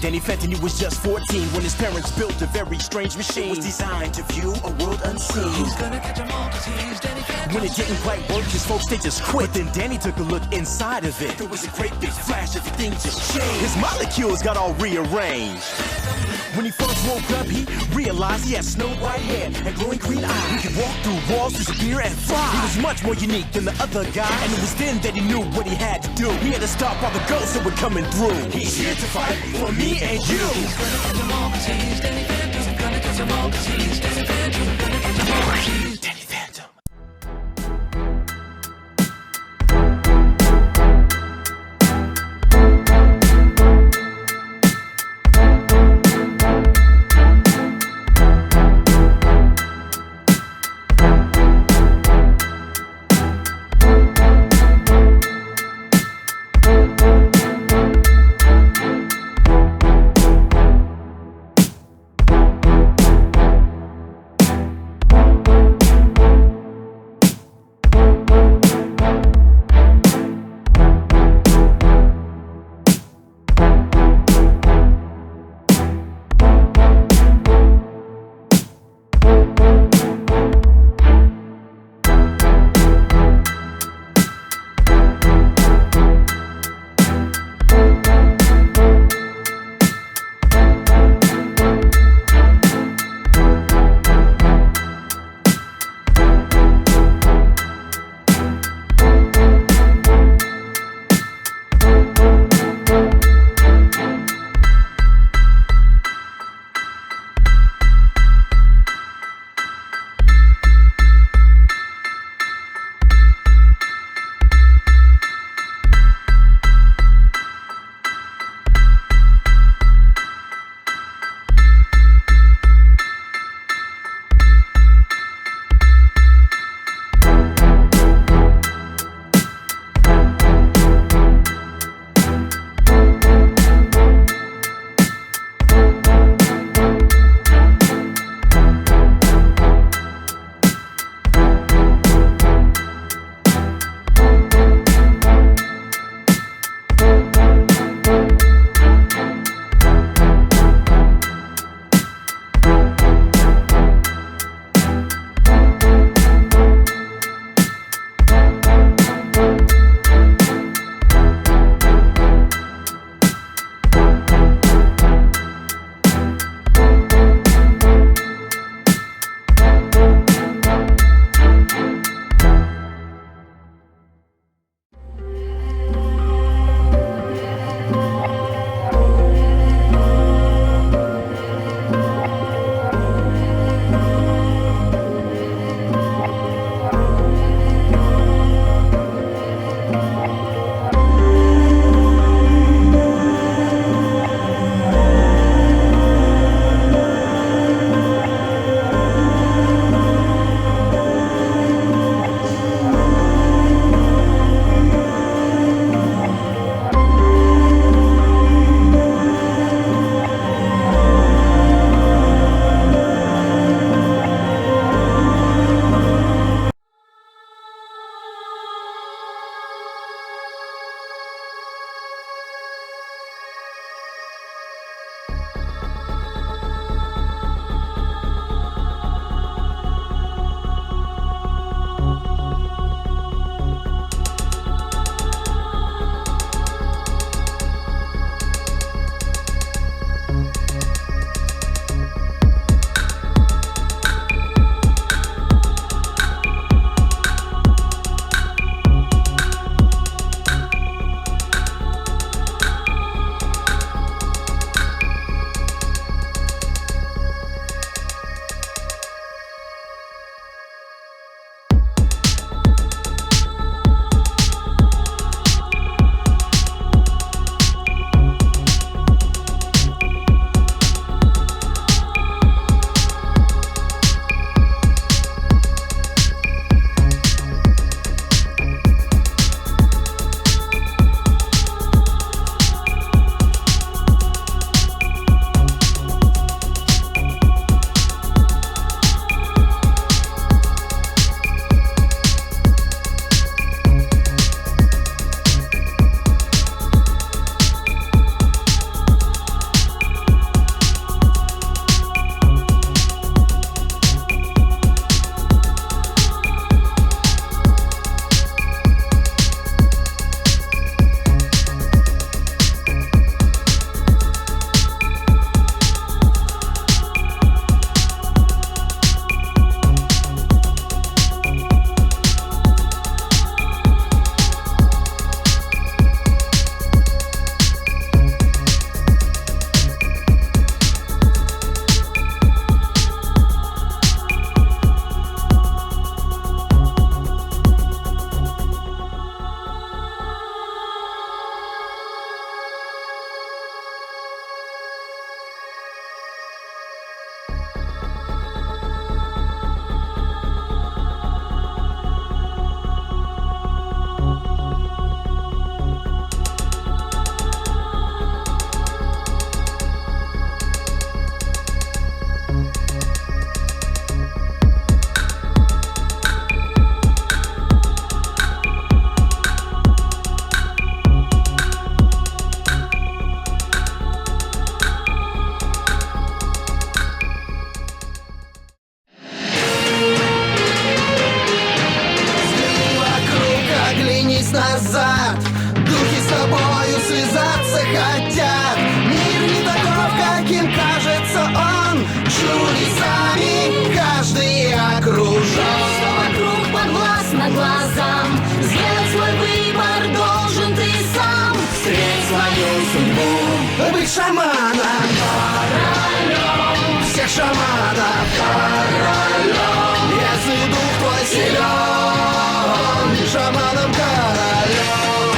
Danny Fenton, he was just 14 when his parents built a very strange machine. It was designed to view a world unseen. Who's gonna catch 'em all 'cause he's Danny Phantom. When it didn't quite work, his folks, they just quit. But then Danny took a look inside of it. There was a great big flash, everything just changed. His molecules got all rearranged. When he first woke up, he realized he had snow white hair and glowing green eyes. He could walk through walls, disappear, and fly. He was much more unique than the other guy, and it was then that he knew what he had to do. He had to stop all the ghosts that were coming through. He's here to fight for me and you. He's gonna catch 'em all 'cause he's Danny Phantom. He's gonna catch 'em all 'cause he's Danny Phantom. He's gonna catch 'em all 'cause he's Danny Phantom. силен, шаманом королем.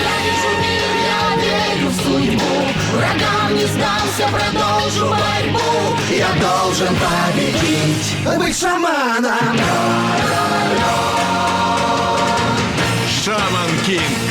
Я вижу мир, я верю в судьбу. Врагам не сдамся, продолжу борьбу. Я должен победить, быть шаманом. Шаман Кинг.